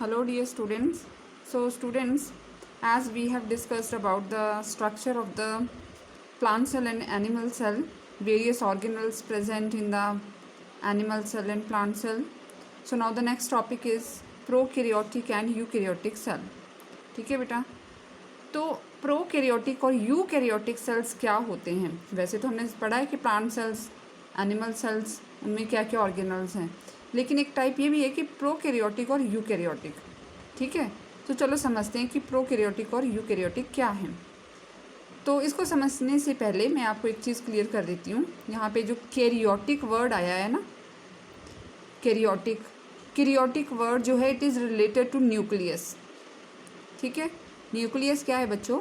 Hello dear students. So students, as we have discussed about the structure of the plant cell and animal cell, various organelles present in the animal cell and plant cell. So now the next topic is prokaryotic and eukaryotic cell. ठीक है बेटा, तो prokaryotic और eukaryotic cells क्या होते हैं? वैसे तो हमने पढ़ा है कि प्लांट सेल्स, एनिमल सेल्स, उनमें क्या क्या ऑर्गेनल्स हैं, लेकिन एक टाइप ये भी है कि प्रोकैरियोटिक और यूकैरियोटिक। ठीक है, तो चलो समझते हैं कि प्रोकैरियोटिक और यूकैरियोटिक क्या हैं। तो इसको समझने से पहले मैं आपको एक चीज़ क्लियर कर देती हूँ। यहाँ पे जो कैरियोटिक वर्ड आया है ना, कैरियोटिक वर्ड जो है it is related to nucleus. ठीक है, न्यूक्लियस क्या है बच्चों?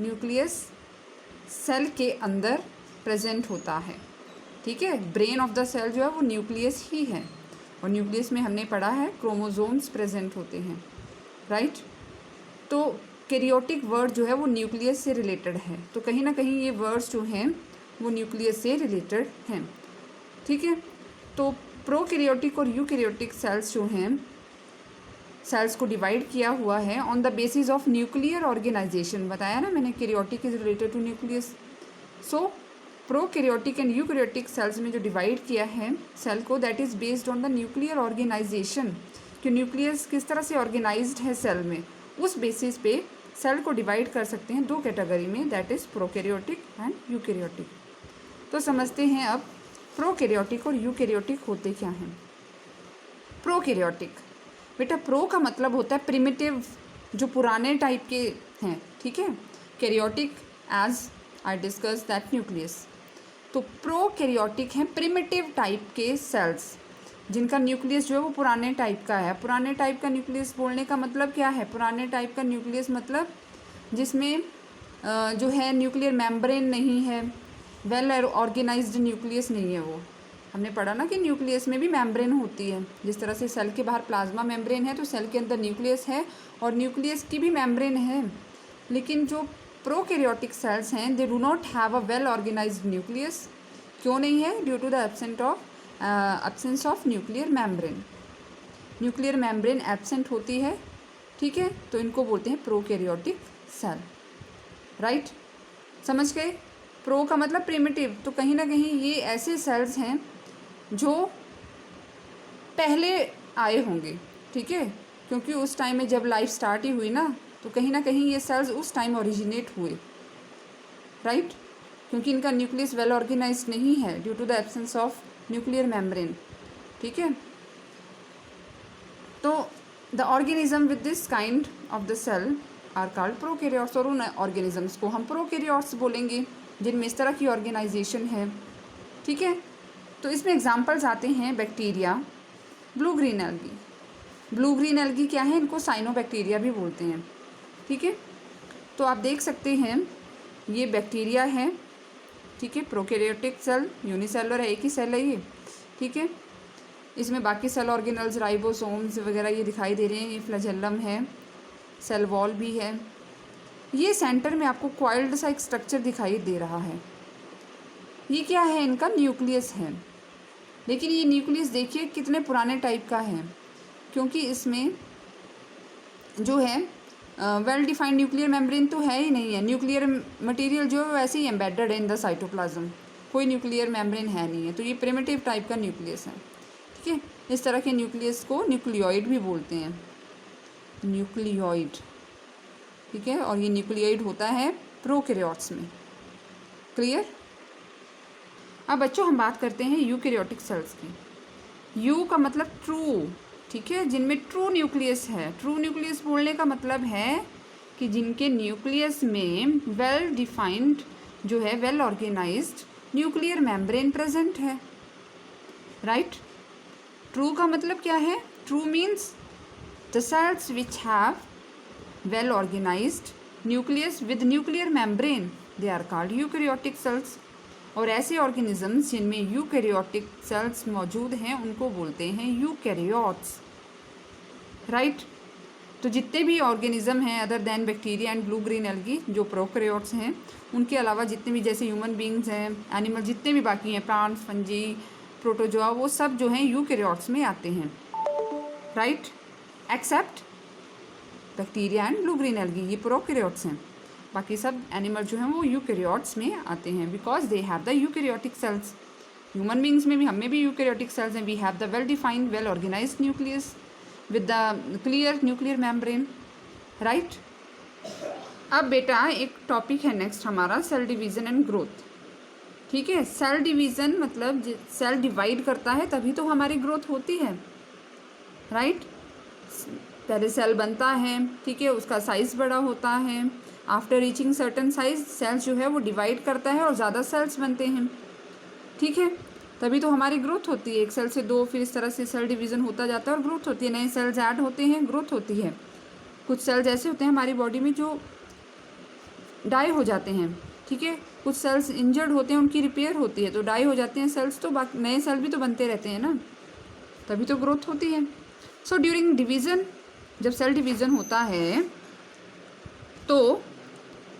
न्यूक्लियस सेल के अंदर प्रेजेंट होता है। ठीक है, ब्रेन ऑफ द सेल जो है वो न्यूक्लियस ही है, और न्यूक्लियस में हमने पढ़ा है क्रोमोसोम्स प्रेजेंट होते हैं, राइट। तो कैरियोटिक वर्ड जो है वो न्यूक्लियस से रिलेटेड है, तो कहीं ना कहीं ये वर्ड्स जो हैं वो न्यूक्लियस से रिलेटेड हैं। ठीक है, तो प्रोकैरियोटिक और यूकैरियोटिक सेल्स जो हैं, सेल्स को डिवाइड किया हुआ है on the basis of nuclear organization. बताया ना मैंने, karyotic is related to nucleus. So prokaryotic and eukaryotic cells में जो डिवाइड किया है सेल को, that is based on the nuclear organization, कि न्यूक्लियस किस तरह से ऑर्गेनाइज्ड है सेल में, उस बेसिस पे सेल को डिवाइड कर सकते हैं दो कैटेगरी में, that is prokaryotic and eukaryotic. तो समझते हैं अब प्रोकैरियोटिक और यूकैरियोटिक होते क्या हैं। प्रोकैरियोटिक बेटा, प्रो का मतलब होता है प्रिमिटिव, जो पुराने टाइप के हैं। ठीक है, karyotic as I discuss that nucleus. तो प्रोकैरियोटिक हैं प्रिमिटिव टाइप के सेल्स जिनका न्यूक्लियस जो है वो पुराने टाइप का है। पुराने टाइप का न्यूक्लियस बोलने का मतलब क्या है? पुराने टाइप का न्यूक्लियस मतलब जिसमें जो है न्यूक्लियर मेम्ब्रेन नहीं है, वेल ऑर्गेनाइज्ड न्यूक्लियस नहीं है। वो हमने पढ़ा ना कि न्यूक्लियस में भी मेम्ब्रेन होती है। जिस तरह से सेल के बाहर प्लाज्मा मेम्ब्रेन है, तो सेल के अंदर न्यूक्लियस है और न्यूक्लियस की भी मेम्ब्रेन है। लेकिन जो प्रोकैरियोटिक सेल्स हैं, they do not have a well organized nucleus. क्यों नहीं है? Due to the absence of nuclear membrane. Nuclear membrane absent होती है। ठीक है, तो इनको बोलते हैं प्रोकैरियोटिक सेल, राइट। समझ गए? प्रो का मतलब प्रिमिटिव, तो कहीं ना कहीं ये ऐसे सेल्स हैं जो पहले आए होंगे। ठीक है, क्योंकि उस टाइम में जब लाइफ स्टार्ट ही हुई ना, तो कहीं ना कहीं ये सेल्स उस टाइम ओरिजिनेट हुए, राइट, क्योंकि इनका न्यूक्लियस वेल ऑर्गेनाइज्ड नहीं है due to the absence of nuclear membrane. ठीक है, तो the organism with this kind of the cell are called prokaryotes, और उन ऑर्गेनिजम्स को हम प्रोकैरियोट्स बोलेंगे जिनमें इस तरह की ऑर्गेनाइजेशन है। ठीक है, तो इसमें एग्जांपल्स आते हैं bacteria, blue green algae. Blue green algae क्या है? इनको साइनोबैक्टीरिया भी बोलते हैं। ठीक है, तो आप देख सकते हैं ये बैक्टीरिया है। ठीक है, प्रोकैरियोटिक सेल, यूनिसेलुलर है, एक ही सेल है ये। ठीक है, इसमें बाकी सेल ऑर्गेनल्स, राइबोसोम्स वगैरह ये दिखाई दे रहे हैं। ये फ्लैजेलम है, सेल वॉल भी है। ये सेंटर में आपको कॉइल्ड सा एक स्ट्रक्चर दिखाई दे रहा है। ये क्या है? इनका न्यूक्लियस है। लेकिन ये न्यूक्लियस देखिए कितने पुराने टाइप का है, क्योंकि इसमें जो है वेल डिफाइंड न्यूक्लियर मेम्ब्रेन तो है ही नहीं है। न्यूक्लियर मटेरियल जो है वैसे ही एम्बेडेड है इन द साइटोप्लाज्म, कोई न्यूक्लियर मेम्ब्रेन है नहीं है। तो ये प्रिमिटिव टाइप का न्यूक्लियस है। ठीक है, इस तरह के न्यूक्लियस को न्यूक्लियोइड भी बोलते हैं, न्यूक्लियोइड। ठीक है, और ये न्यूक्लियोइड होता है प्रोकैरियोट्स में। क्लियर? अब बच्चों हम बात करते हैं यूकैरियोटिक सेल्स की। यू का मतलब ट्रू। ठीक है, जिनमें ट्रू न्यूक्लियस है। ट्रू न्यूक्लियस बोलने का मतलब है कि जिनके न्यूक्लियस में वेल डिफाइंड जो है, well organized nuclear membrane present है, राइट। ट्रू का मतलब क्या है? True means the cells which have well organized nucleus with nuclear membrane, they are called eukaryotic cells। और ऐसे ऑर्गेनिजम्स जिनमें यूकैरियोटिक सेल्स मौजूद हैं उनको बोलते हैं यूकैरियोट्स, राइट। तो जितने भी ऑर्गेनिज्म हैं other than bacteria and blue green algae जो प्रोकैरियोट्स हैं, उनके अलावा जितने भी जैसे ह्यूमन बींग्स हैं, एनिमल जितने भी बाकी हैं, प्लांट्स, फंजी, प्रोटोजोआ, वो सब जो हैं यूकैरियोट्स में आते हैं, right, except bacteria and blue green algae, ये प्रोकैरियोट्स हैं। बाकी सब एनिमल जो हैं वो यूकैरियोट्स में आते हैं because they have the eukaryotic cells. Human beings में भी, हमें भी यूकैरियोटिक सेल्स हैं। We have the well defined well organized nucleus with the clear nuclear membrane, right. अब बेटा एक टॉपिक है नेक्स्ट हमारा, सेल डिवीज़न एंड ग्रोथ। ठीक है, सेल डिवीज़न मतलब सेल डिवाइड करता है तभी तो हमारी ग्रोथ होती है, राइट। पहले सेल बनता है, ठीक है, उसका साइज़ बड़ा होता है। After reaching certain size cells जो है वो डिवाइड करता है और ज़्यादा सेल्स बनते हैं, ठीक है, तभी तो हमारी ग्रोथ होती है। एक सेल से दो, फिर इस तरह से सेल डिवीज़न होता जाता है और ग्रोथ होती है, नए सेल्स ऐड होते हैं, ग्रोथ होती है। कुछ सेल्स ऐसे होते हैं हमारी बॉडी में जो डाई हो जाते हैं, ठीक है, कुछ सेल्स इंजर्ड होते हैं, उनकी रिपेयर होती है तो डाई हो जाते हैं सेल्स, तो बाकी नए सेल भी तो बनते रहते हैं ना, तभी तो ग्रोथ होती है। सो ड्यूरिंग डिवीज़न, जब सेल डिवीज़न होता है तो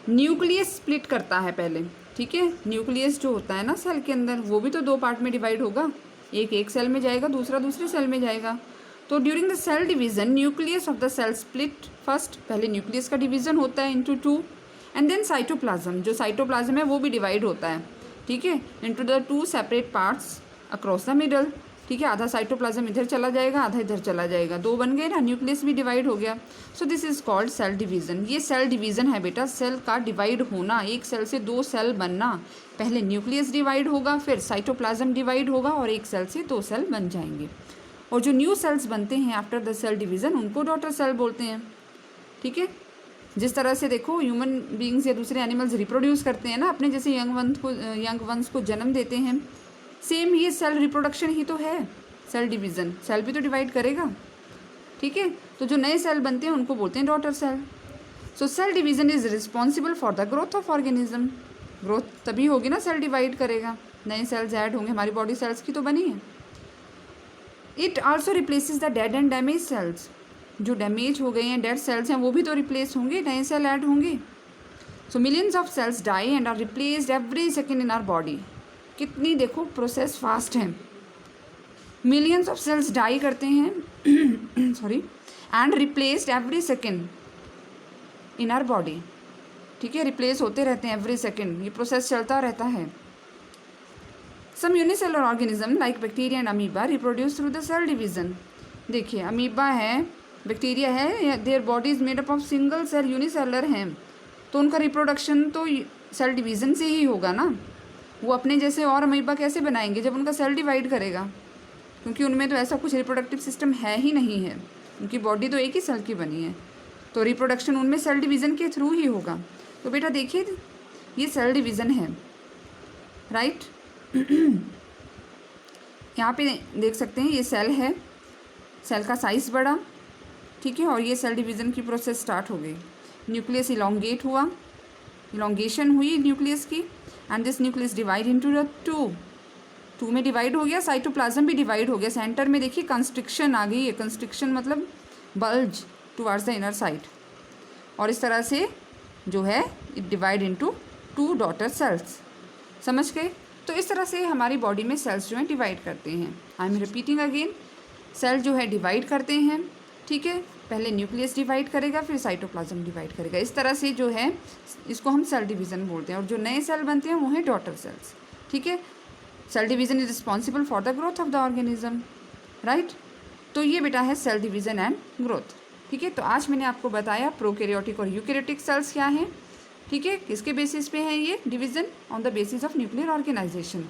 न्यूक्लियस स्प्लिट करता है पहले, ठीक है। न्यूक्लियस जो होता है ना सेल के अंदर, वो भी तो दो पार्ट में डिवाइड होगा, एक सेल में जाएगा, दूसरा दूसरे सेल में जाएगा। तो during the cell division nucleus of the cell split first, पहले न्यूक्लियस का डिवीज़न होता है into two, and then cytoplasm, जो साइटोप्लाज्म है वो भी डिवाइड होता है, ठीक है, into the two separate parts across the middle, ठीक है। आधा साइटोप्लाज्म इधर चला जाएगा, आधा इधर चला जाएगा, दो बन गए ना, न्यूक्लियस भी डिवाइड हो गया। So this is called cell division. ये सेल डिवीज़न है बेटा, सेल का डिवाइड होना, एक सेल से दो सेल बनना। पहले न्यूक्लियस डिवाइड होगा, फिर साइटोप्लाज्म डिवाइड होगा और एक सेल से दो सेल बन जाएंगे। और जो न्यू सेल्स बनते हैं आफ्टर द सेल डिवीज़न उनको डॉटर सेल बोलते हैं, ठीक है। जिस तरह से देखो ह्यूमन बींग्स या दूसरे एनिमल्स रिप्रोड्यूस करते हैं ना, अपने जैसे यंग वंस को जन्म देते हैं, सेम ये सेल रिप्रोडक्शन ही तो है सेल डिवीज़न। सेल भी तो डिवाइड करेगा, ठीक है। तो जो नए सेल बनते हैं उनको बोलते हैं daughter cell. So cell division is responsible for the growth of organism. Growth तभी होगी ना, सेल डिवाइड करेगा, नए सेल्स ऐड होंगे, हमारी बॉडी सेल्स की तो बनी है। It also replaces the dead and damage cells. जो डैमेज हो गए हैं, डेड सेल्स हैं, वो भी तो रिप्लेस होंगे, नए सेल ऐड होंगे। So millions of cells die and are replaced every second in our body. कितनी देखो प्रोसेस फास्ट है, मिलियंस ऑफ सेल्स डाई करते हैं sorry and replaced every second in our body, ठीक है, रिप्लेस होते रहते हैं एवरी सेकेंड, ये प्रोसेस चलता रहता है। Some unicellular organism like bacteria and amoeba reproduce through the cell division. देखिए अमीबा है, बैक्टीरिया है, their body is made up of single cell, unicellular हैं, तो उनका रिप्रोडक्शन तो सेल डिवीज़न से ही होगा ना। वो अपने जैसे और अमीबा कैसे बनाएंगे जब उनका सेल डिवाइड करेगा, क्योंकि उनमें तो ऐसा कुछ रिप्रोडक्टिव सिस्टम है ही नहीं है, उनकी बॉडी तो एक ही सेल की बनी है, तो रिप्रोडक्शन उनमें सेल डिवीज़न के थ्रू ही होगा। तो बेटा देखिए ये सेल डिवीज़न है, राइट। यहाँ पे देख सकते हैं ये सेल है, सेल का साइज़ बढ़ा, ठीक है, और ये सेल डिवीज़न की प्रोसेस स्टार्ट हो गई। न्यूक्लियस इलोंगेट हुआ, इलोंगेशन हुई न्यूक्लियस की, and this nucleus divide into the two में डिवाइड हो गया, साइटोप्लाज्म भी डिवाइड हो गया। सेंटर में देखिए कंस्ट्रिक्शन आ गई है, कंस्ट्रिक्शन मतलब bulge towards the inner side, और इस तरह से जो है it divide into two daughter cells. समझ गए? तो इस तरह से हमारी बॉडी में सेल्स जो हैं डिवाइड करते हैं। I am repeating again, cell जो है डिवाइड करते हैं, ठीक है, पहले न्यूक्लियस डिवाइड करेगा, फिर साइटोप्लाज्म डिवाइड करेगा। इस तरह से जो है इसको हम सेल डिवीज़न बोलते हैं, और जो नए सेल बनते हैं वो हैं डॉटर सेल्स, ठीक है। Cell division is responsible for the growth of the organism, right. तो ये बेटा है सेल डिवीज़न एंड ग्रोथ, ठीक है। तो आज मैंने आपको बताया प्रोकैरियोटिक और यूकैरियोटिक सेल्स क्या हैं, ठीक है, किसके बेसिस पे है ये division, on the basis of nuclear organization.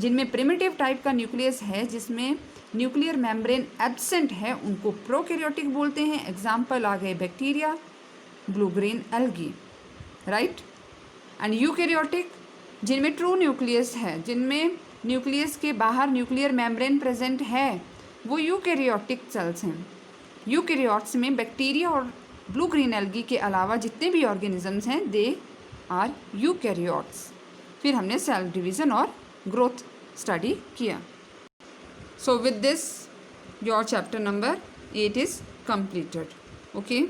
जिनमें प्रिमिटिव टाइप का न्यूक्लियस है, जिसमें न्यूक्लियर मेम्ब्रेन एब्सेंट है, उनको प्रोकैरियोटिक बोलते हैं। एग्जाम्पल आ गए bacteria, blue green algae, right. And eukaryotic जिनमें ट्रू न्यूक्लियस है, जिनमें न्यूक्लियस के बाहर न्यूक्लियर मेम्ब्रेन प्रेजेंट है, वो यूकैरियोटिक सेल्स हैं। यूकैरियोट्स में बैक्टीरिया और ब्लू ग्रीन एल्गी के अलावा जितने भी ऑर्गेनिजम्स हैं दे आर यूकैरियोट्स। फिर हमने सेल डिवीज़न और ग्रोथ स्टडी किया। So with this your chapter number 8 is completed. Okay.